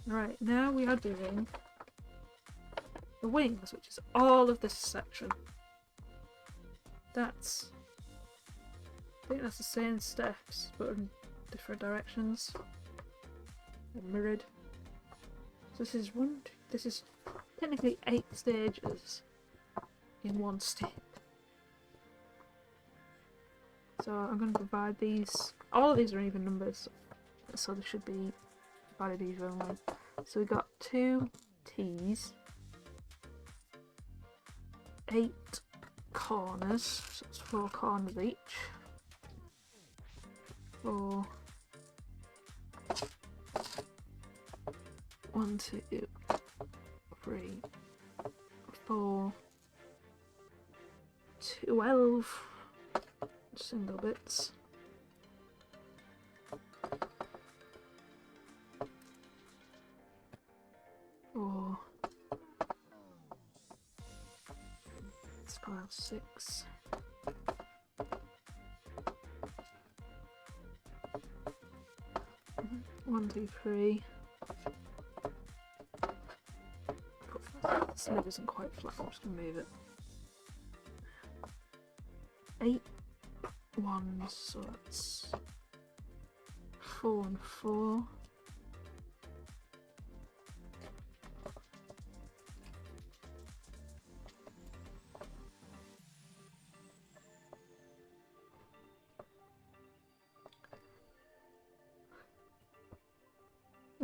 Right, now we are doing the wings, which is all of this section. I think that's the same steps, but in different directions. They're mirrored. So this is technically 8 stages in one step. So I'm going to divide these. All of these are even numbers, so they should be divided evenly. So we've got 2 T's, 8 corners, so it's 4 corners each. 4. 1, 2, 3, 4, 12 single bits. Or let's pile 6. One, two, three. This lid isn't quite flat, I'm just going to move it. 8 ones, so that's 4 and 4.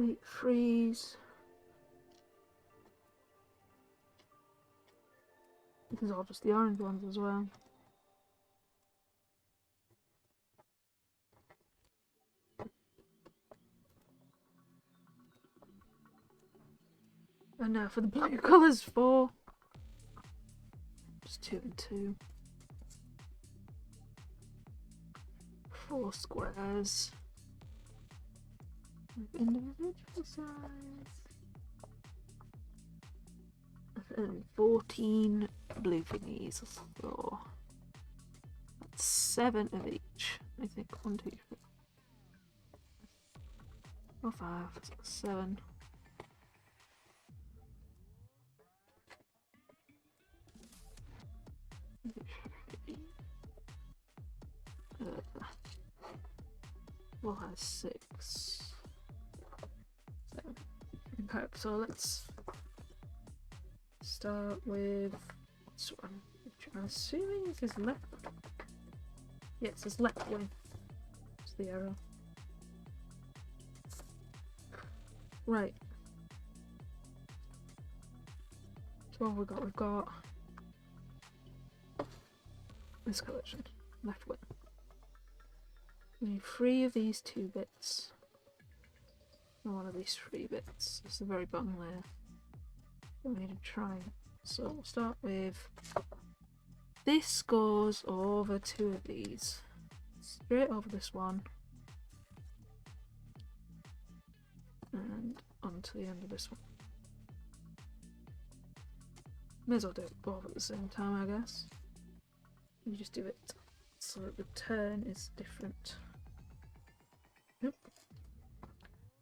Eight threes. These are all just the orange ones as well. And now for the blue colours, 4. Just 2 and 2. 4 squares. With individual size. And 14 blue thingies. So that's 7 of each. I think 1, 2, 3, 4, 5, 6, 7. We'll have 6. 7. Okay, so let's start with this one, which I'm assuming is left. Yeah, it says left wing. It's the arrow. Right. So what have we got? We've got this collection, left wing. We need 3 of these 2 bits. And 1 of these 3 bits. It's the very bottom layer. Then we need to try. So we'll start with this goes over 2 of these. Straight over this one. And onto the end of this one. May as well do it both at the same time, I guess. You just do it so that the turn is different. Nope.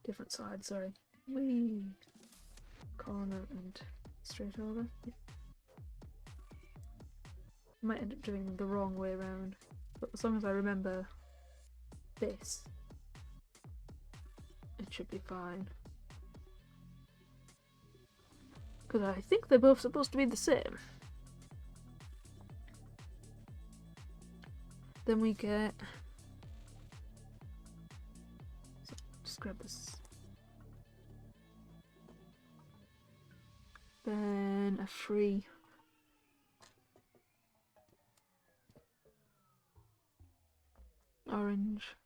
Different side, sorry. Whee! Corner and straight over. Might end up doing the wrong way around, but as long as I remember this, it should be fine. Because I think they're both supposed to be the same. Then we get... So just grab this. Then a 3. Orange.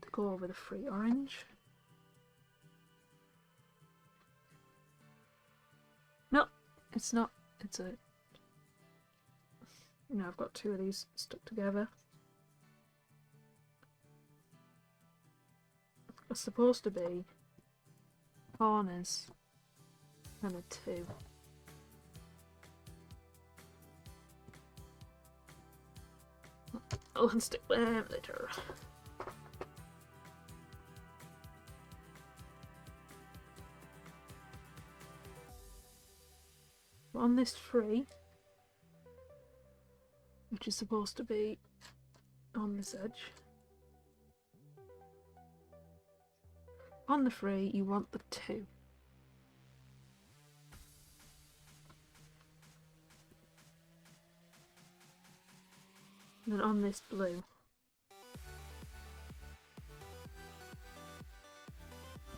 To go over the 3 orange. No, it's not. It's a... Now I've got 2 of these stuck together. It's supposed to be corners and a 2. I'll unstick them later. So on this free, which is supposed to be on this edge, on the free you want the 2. And then on this blue,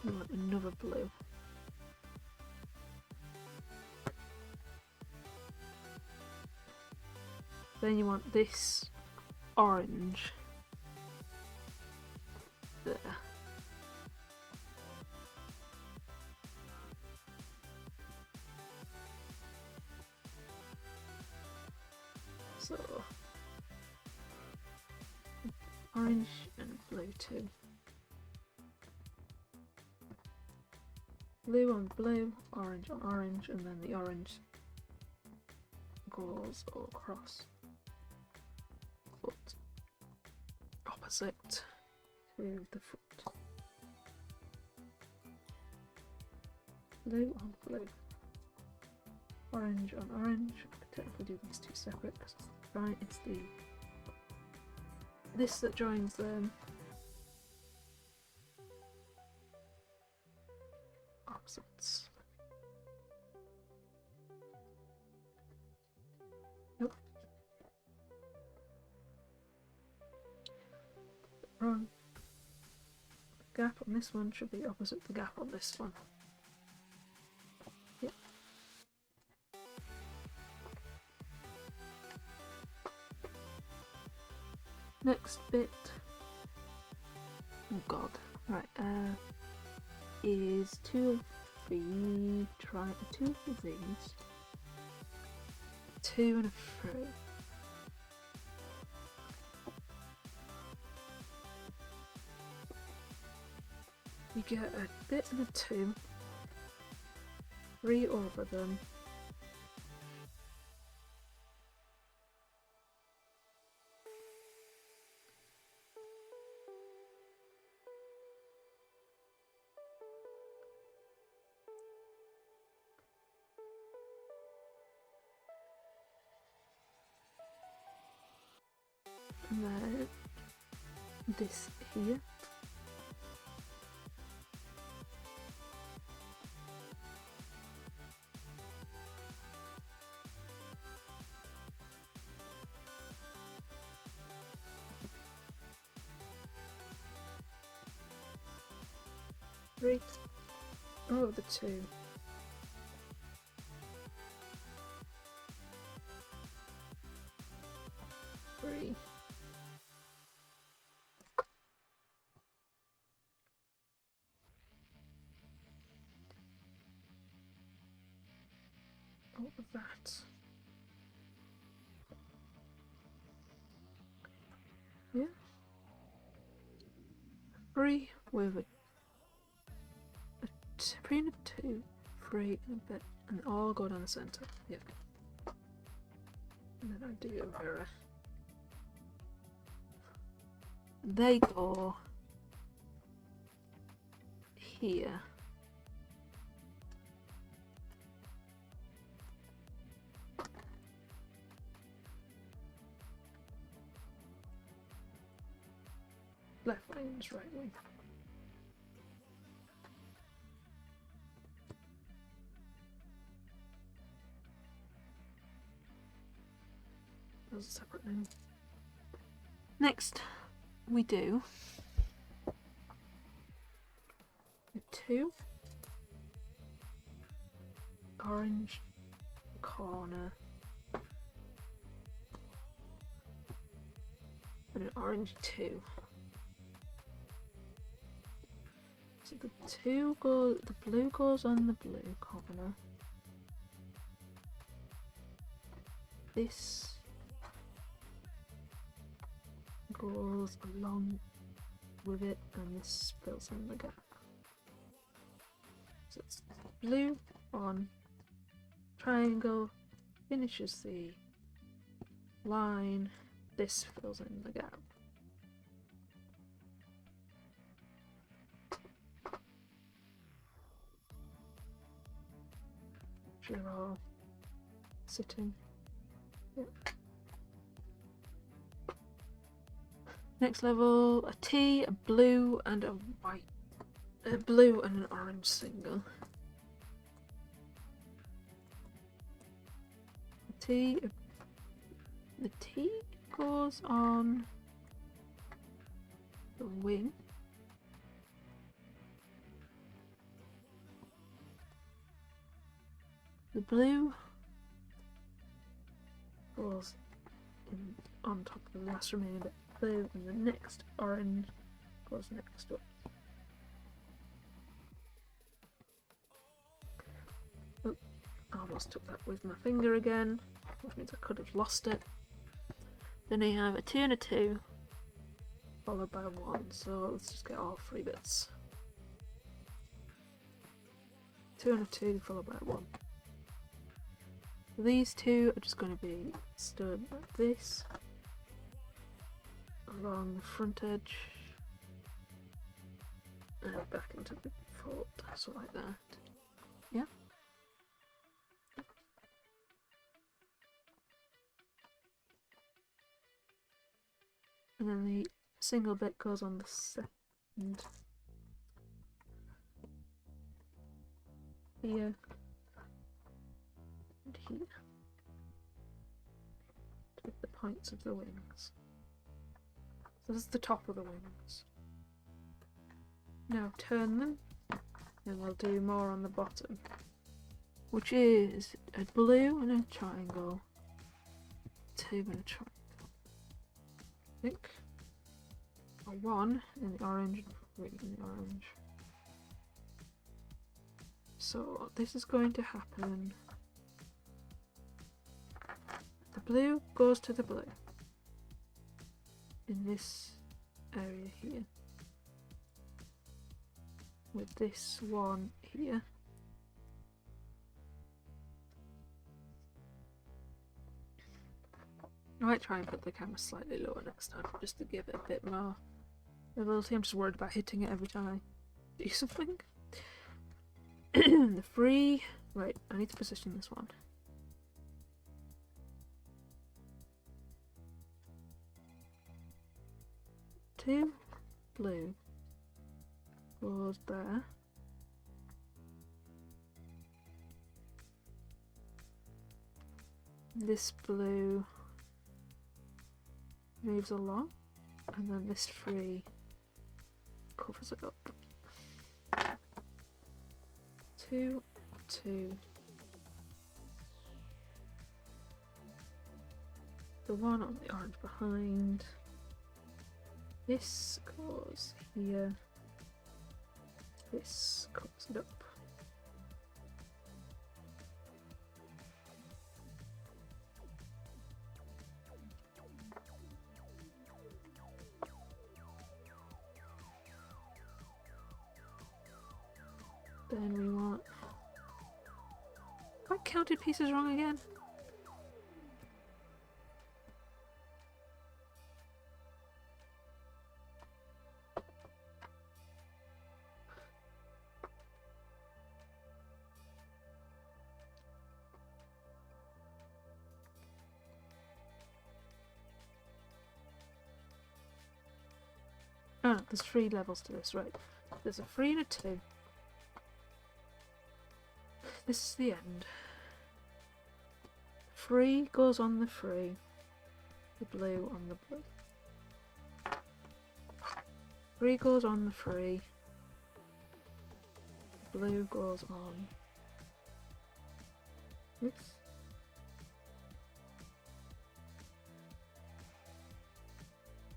you want another blue. Then you want this orange there. So orange and blue too. Blue on blue, orange on orange, and then the orange goes all across, but opposite to the foot. Blue on blue, orange on orange. I could technically do these 2 separate because it's the this that joins them. Opposites. Nope. Wrong. The gap on this one should be opposite the gap on this one. Yep. Next bit. Oh god. Right, is 2 of these, try 2 of these, 2 and a 3. You get a bit and a 2, 3 over them, and then this here. Three. Oh, the 2. Three. All of that. Yeah. 3 with a 3 and a 2, 3 and a bit, and all go down the centre. Yeah. And then I do a mirror. They go here. Left wing's right wing. That's a separate name. Next, we do the 2 orange corner and an orange 2. So the 2 goes, the blue goes on the blue corner. This goes along with it, and this fills in the gap. So it's blue on triangle, finishes the line, this fills in the gap. Draw sitting. Yeah. Next level, a T, a blue, and a white. A blue and an orange single. The T goes on the wing. The blue goes on top of the last remaining bit of blue, and the next orange goes next to it. Oh, I almost took that with my finger again, which means I could have lost it. Then we have a 2 and a 2, followed by a 1, so let's just get all 3 bits. 2 and a 2, followed by a 1. These two are just going to be stood like this, along the front edge, and back into the fold, so like that. Yeah. And then the single bit goes on the second. Here. And here. With the points of the wings. So this is the top of the wings. Now turn them, and we'll do more on the bottom. Which is a blue and a triangle. 2 and a triangle. I think a 1 in the orange and 3 in the orange. So this is going to happen. The blue goes to the blue in this area here, with this one here. I might try and put the camera slightly lower next time, just to give it a bit more ability. I'm just worried about hitting it every time I do something. The 3, right, I need to position this one. Two blue goes there. This blue moves along, and then this 3 covers it up. 2, 2. The 1 on the orange behind. This goes here. This covers it up. Then we want... Have I counted pieces wrong again? Oh no, there's 3 levels to this, right. There's a 3 and a 2. This is the end. 3 goes on the 3. The blue on the blue. 3 goes on the 3. The blue goes on this.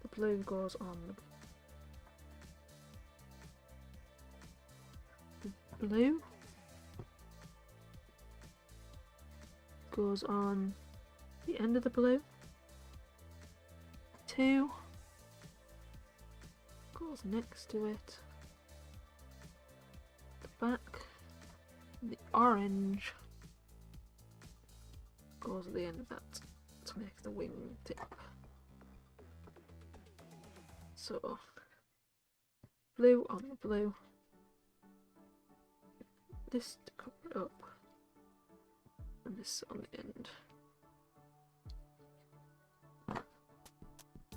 The blue goes on the blue goes on the end of the blue. 2 goes next to it. The back. The orange goes at the end of that to make the wing tip. So blue on the blue. This to cover it up. and this on the end.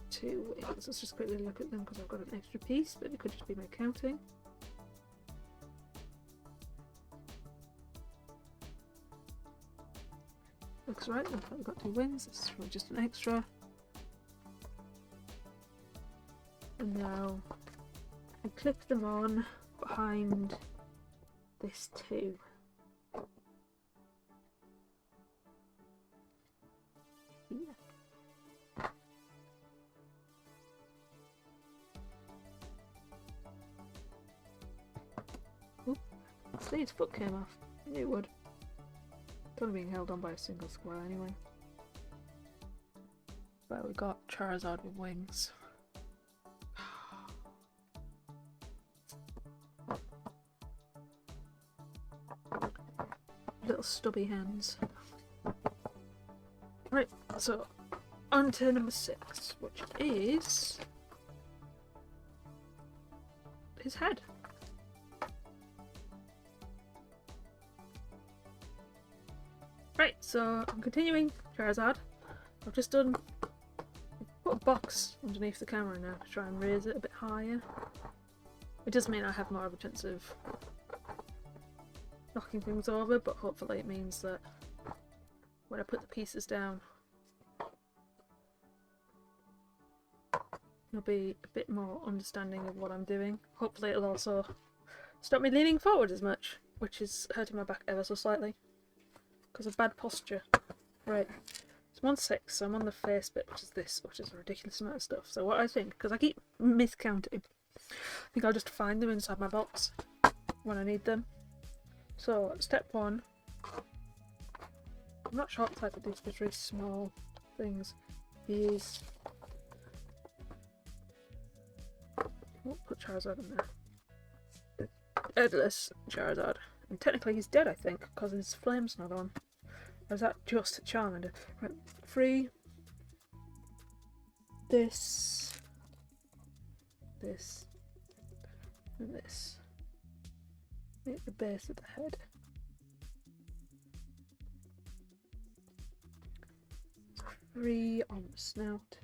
2 wings. Let's just quickly look at them because I've got an extra piece, but it could just be my counting. Looks right, looks like we've got 2 wings. This is probably just an extra. And now I clip them on behind this too. Oop, see, his foot came off. I knew it would. It's only being held on by a single square anyway. But we got Charizard with wings. Little stubby hands. Right, so on to number 6, which is his head. Right, so I'm continuing Charizard. I've just put a box underneath the camera now to try and raise it a bit higher. It does mean I have more of a chance of knocking things over, but hopefully it means that when I put the pieces down, you'll be a bit more understanding of what I'm doing. Hopefully it'll also stop me leaning forward as much, which is hurting my back ever so slightly because of bad posture. Right, so I'm on 6, so I'm on the face bit, which is this, which is a ridiculous amount of stuff. So what I think, because I keep miscounting, I think I'll just find them inside my box when I need them. So step 1, I'm not sure what type of these very small things, is put Charizard in there. Headless Charizard. And technically he's dead, I think, because his flame's not on. Or is that just Charmander? Right, 3. This. This. And this. At the base of the head. So 3 on the snout.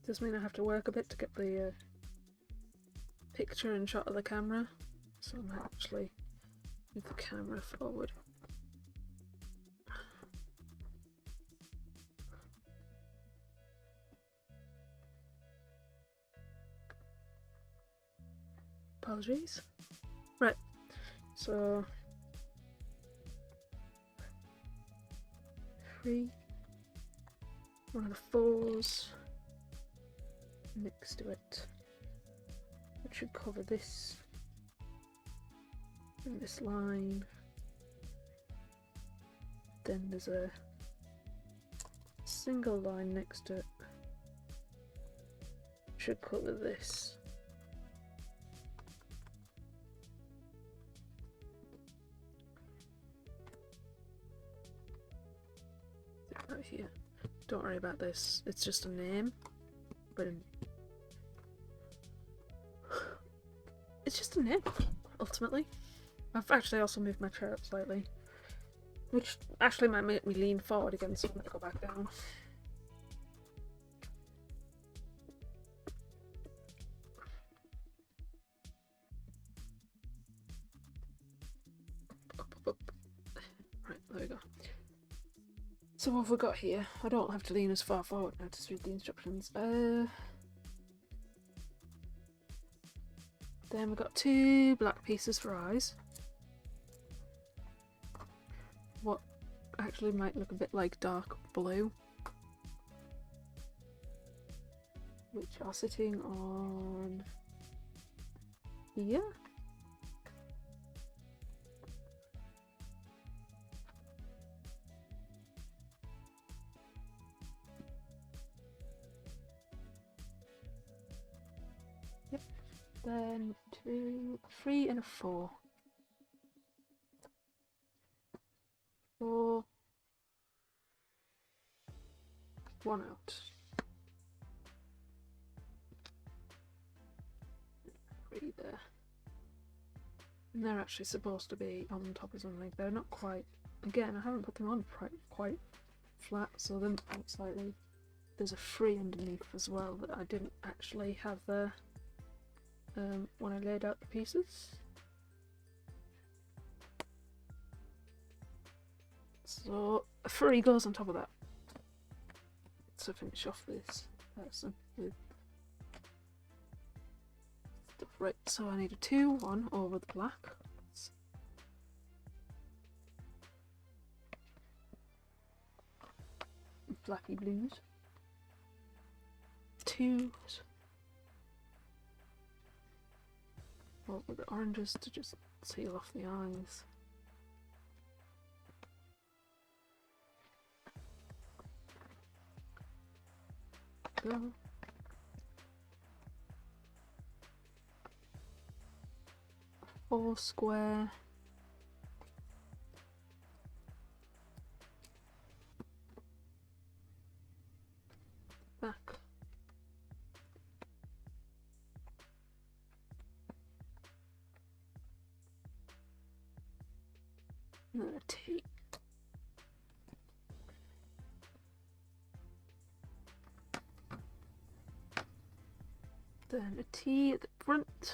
Does mean I have to work a bit to get the picture and shot of the camera, so I might actually move the camera forward. Apologies. Right, so 3, one of the 4s next to it. It should cover this and this line. Then there's a single line next to it. Should cover this. Right here. Don't worry about this. It's just a name. But it's just a name, ultimately. I've actually also moved my chair up slightly, which actually might make me lean forward again, so I'm going to go back down. Up. Right, there we go. So what have we got here? I don't have to lean as far forward now to read the instructions. Then we've got 2 black pieces for eyes. What actually might look a bit like dark blue. Which are sitting on here. Yep. Then 2, 3 and a 4. 4. 1 out. there. And they're actually supposed to be on top of something. They're not quite. Again, I haven't put them on quite flat, so then slightly. There's a free underneath as well that I didn't actually have there when I laid out the pieces. So a free goes on top of that to finish off this person with stuff. Right, so I need a 2-1 over the black. Blacky blues. 2 over the oranges to just seal off the eyes. Go. Four square. Back. And then a T. Then a T at the front.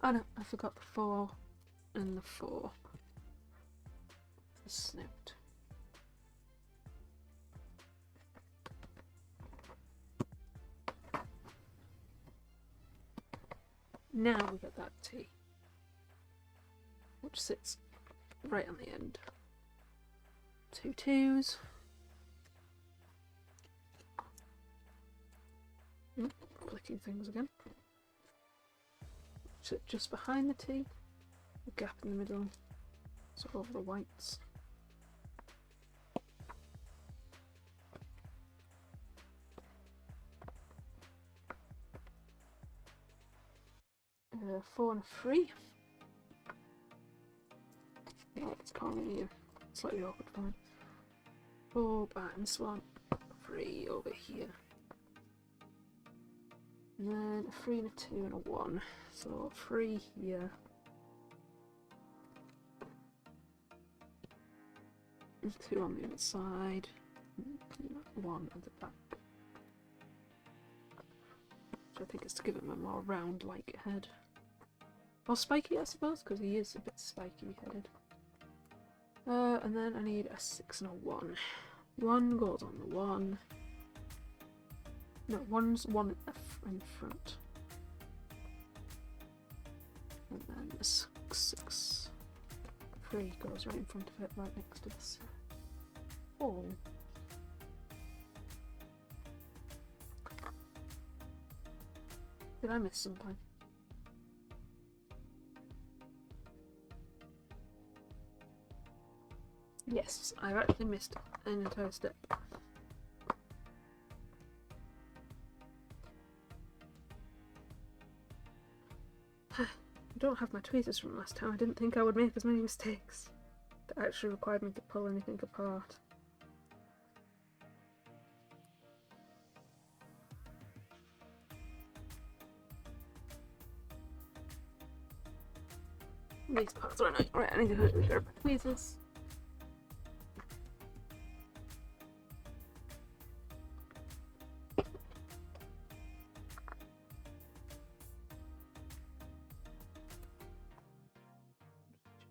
Oh no, I forgot the 4 and the 4. The snout. Now we get that T, which sits right on the end. 2 2s. Clicking things again. Sit just behind the T, a gap in the middle, so over the whites. Uh, 4 and 3. Oh, it's calling you. Slightly awkward for me. 4 behind this one, 3 over here. And then a 3 and a 2 and a 1. So 3 here. And 2 on the other side. 1 at the back. Which I think is to give him a more round-like head. Or spiky, I suppose, because he is a bit spiky-headed. And then I need a 6 and a 1. 1 goes on the 1. No, 1's 1 in front. And then the 6. 3 goes right in front of it, right next to this. 4. Did I miss something? Yes, I've actually missed an entire step. I don't have my tweezers from last time. I didn't think I would make as many mistakes that actually required me to pull anything apart. These parts are annoying. Right, I need to go to my tweezers.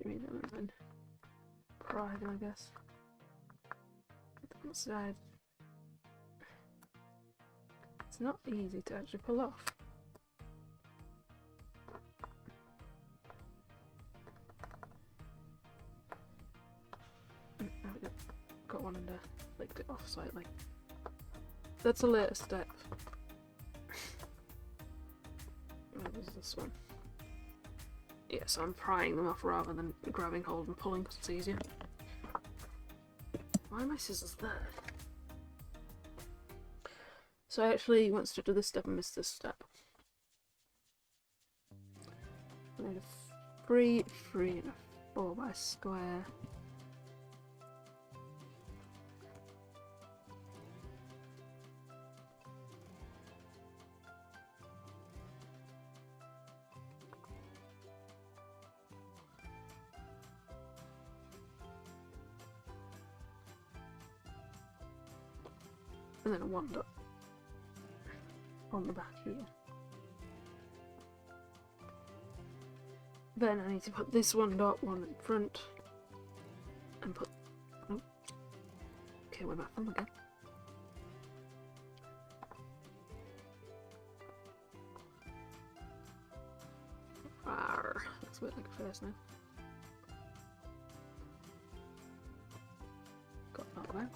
Read them and then pry them, I guess. Inside. It's not easy to actually pull off. Got one and licked it off slightly. That's a later step. What was this one? Yeah, so I'm prying them off rather than grabbing hold and pulling because it's easier. Why are my scissors there? So I actually once to do this step and missed this step. I need a 3, 3 and a 4 by square. and then a 1 dot on the back here. Then I need to put this 1 dot, 1 in front, and put. Oh, okay, we're back on again. Arr, that's a bit like a face now. Got that mouth.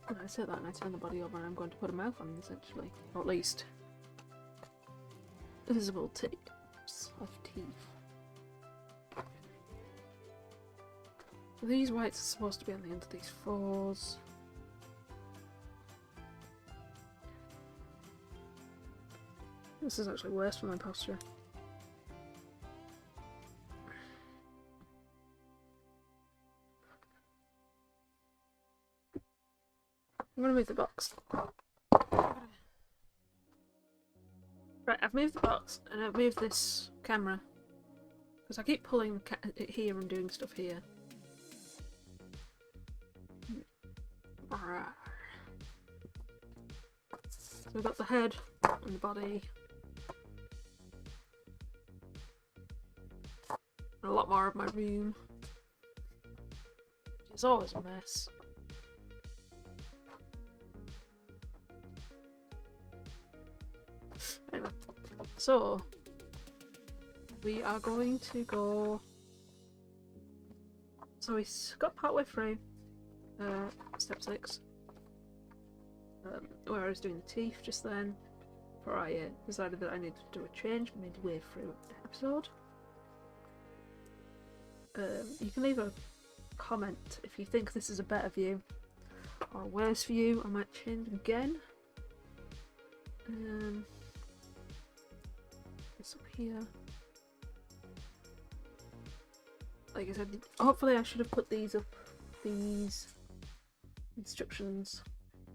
When I say that and I turn the body over, I'm going to put a mouth on essentially, or at least visible tips of teeth. These whites are supposed to be on the end of these 4s. This is actually worse for my posture. I'm gonna move the box. Right, I've moved the box and I've moved this camera because I keep pulling it here and doing stuff here. So we've got the head and the body. And a lot more of my room. It's always a mess. Anyway, so we are going to go. So we got partway through step 6, where I was doing the teeth just then, before I decided that I needed to do a change midway through the episode. You can leave a comment if you think this is a better view or a worse view. I might change again. This up here. Like I said, hopefully I should have put these up, these instructions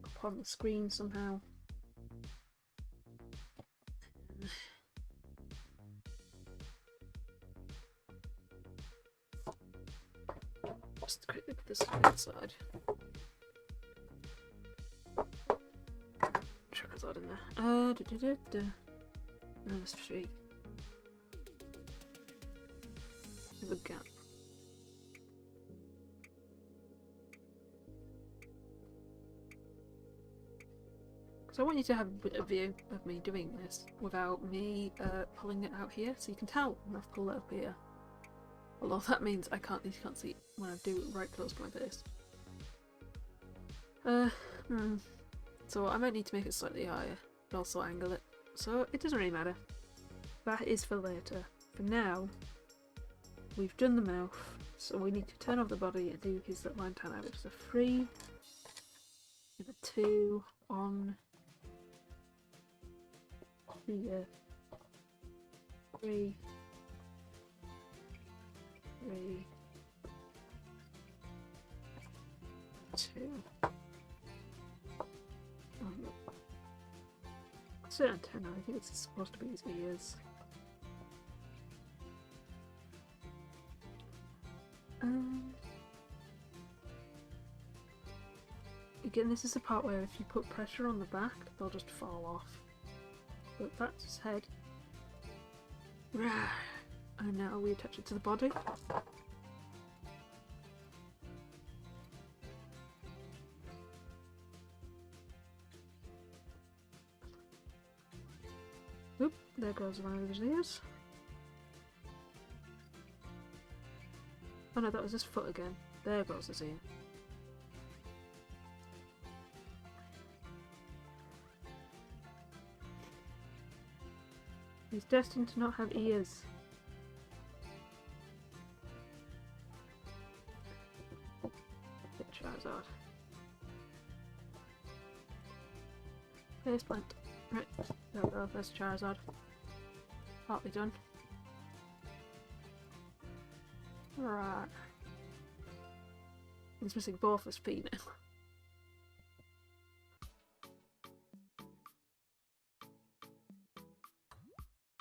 up on the screen somehow. Just quickly put this inside. Charizard in there. There's 3. There's a gap. So I want you to have a view of me doing this without me pulling it out here, so you can tell when I've pulled it up here. Although that means you can't see it when I do it right close to my face. So I might need to make it slightly higher, but also angle it. So it doesn't really matter. That is for later. For now, we've done the mouth, so we need to turn off the body and do his little antenna, which is a 3 and a 2 on here. 3, 3, 2. It's an antenna, I think it's supposed to be his ears. Again, this is the part where if you put pressure on the back, they'll just fall off. But that's his head. And now we attach it to the body. Oop, there goes one of his ears. Oh no, that was his foot again. There goes his ear. He's destined to not have ears. Hit Charizard. Face plant. Right, there we go, there's Charizard. Partly done. Right. He's missing both his feet now.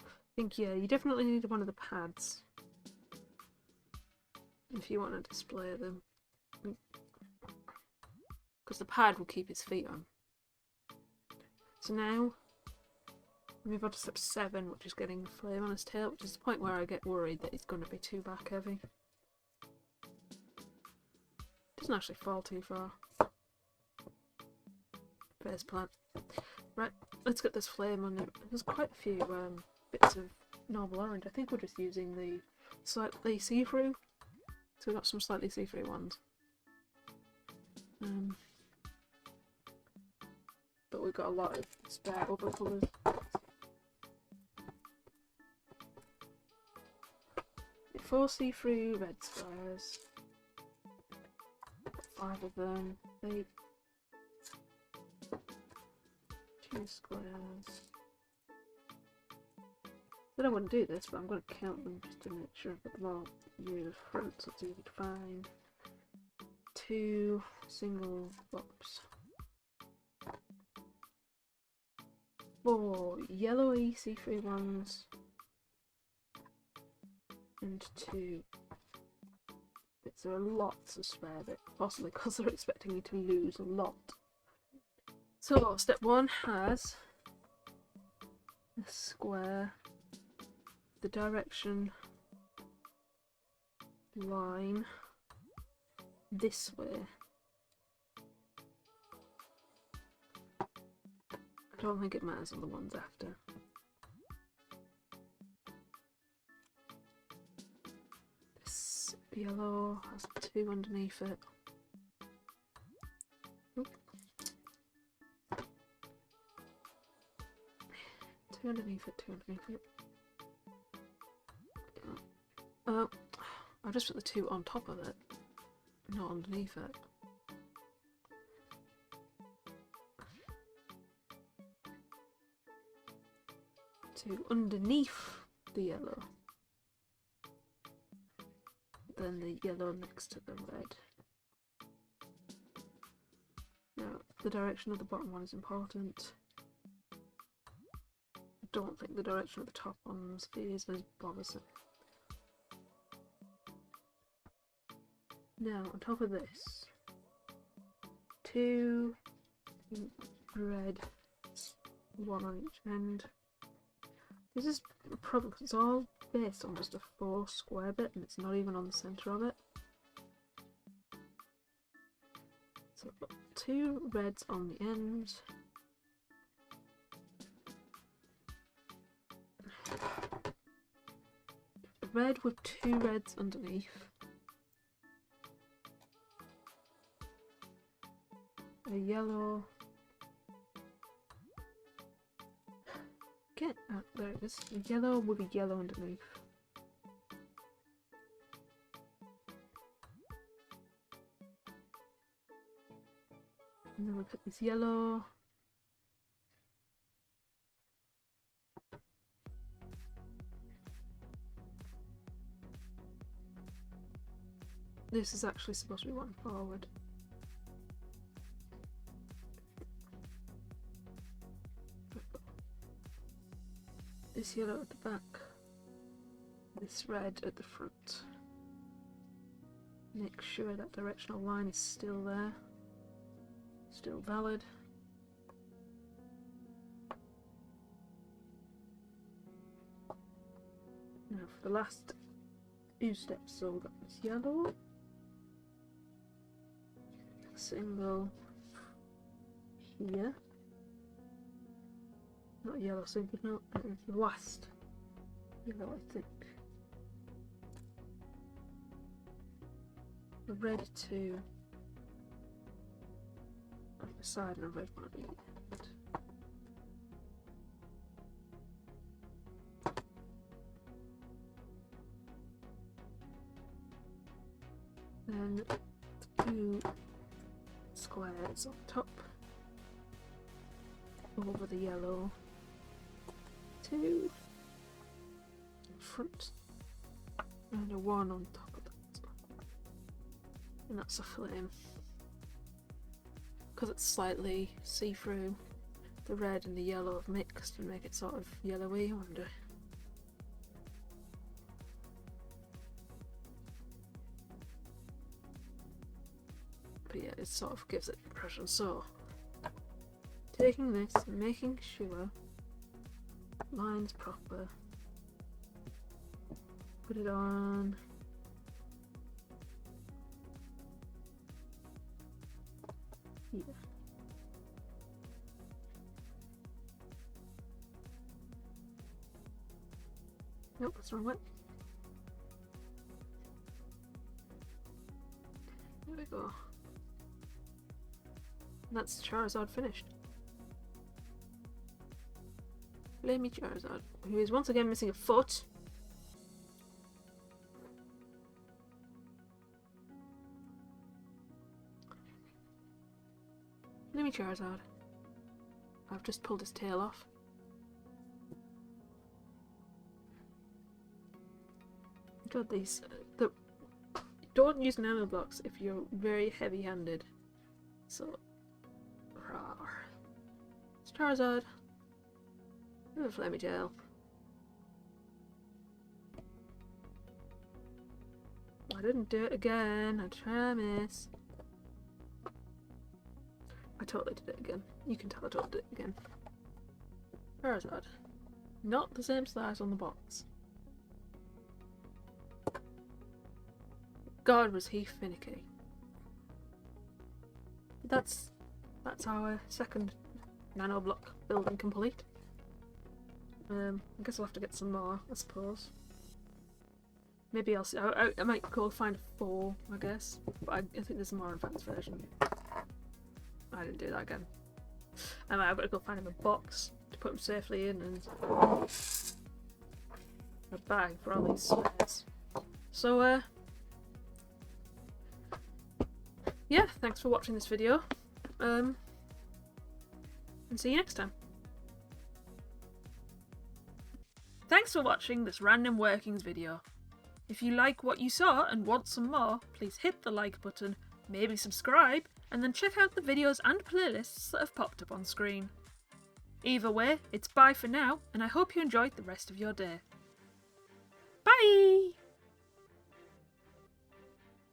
I think, yeah, you definitely need one of the pads if you want to display them. because the pad will keep his feet on. So now we move on to step 7, which is getting the flame on his tail, which is the point where I get worried that he's going to be too back heavy. Doesn't actually fall too far. First plant. Right, let's get this flame on it. There's quite a few bits of normal orange. I think we're just using the slightly see-through. So we've got some slightly see-through ones. But we've got a lot of spare other colours. 4 see-through red squares. 5 of them. 8. 2 squares. Then I wouldn't do this, but I'm going to count them just to make sure I've got them all near the front so it's easy to find. 2 single blobs. 4 yellowy see-through ones. And 2 bits. There are lots of spare bits, possibly because they're expecting me to lose a lot. So step 1 has a square, the direction line this way. I don't think it matters on the ones after. This yellow has 2 underneath it. Oop. 2 underneath it, 2 underneath it. I just put the 2 on top of it, not underneath it. Two underneath the yellow, then the yellow next to the red. Now, the direction of the bottom one is important. I don't think the direction of the top ones is as bothersome. Now, on top of this, 2 red, 1 on each end. This is a problem because it's all based on just a 4 square bit and it's not even on the centre of it. So I've got 2 reds on the ends. A red with 2 reds underneath. A yellow. Get out, there it is. A yellow with a yellow underneath. And then we put this yellow. This is actually supposed to be one forward. This yellow at the back, this red at the front. Make sure that directional line is still there, still valid. Now for the last few steps, so we've got this yellow, single here. Not yellow single, no, the last yellow I think. A red 2 on the side and a red 1 on the end. Then 2 squares on top over the yellow. 2 in front and a 1 on top of that, and that's a flame because it's slightly see-through. The red and the yellow have mixed and make it sort of yellowy, I wonder. but yeah, it sort of gives it impression. So, taking this and making sure line's proper. Put it on. Here. Nope, that's the wrong way. There we go. And that's Charizard finished. Flamey Charizard, who is once again missing a foot. Flamey Charizard. I've just pulled his tail off. God, these don't use Nanoblocks if you're very heavy-handed. So, rawr. It's Charizard. With a Flamey Tail. I didn't do it again, I promise. I totally did it again. You can tell I totally did it again. Charizard. Not the same size on the box. God, was he finicky. That's our second Nanoblock building complete. I guess I'll have to get some more, I suppose. Maybe I'll see. I might go find 4, I guess. But I think there's a more advanced version. I didn't do that again. I've got to go find him a box to put him safely in and a bag for all these spares. So, yeah, thanks for watching this video. And see you next time. Thanks for watching this random workings video. If you like what you saw and want some more, please hit the like button, maybe subscribe, and then check out the videos and playlists that have popped up on screen. Either way, it's bye for now, and I hope you enjoyed the rest of your day.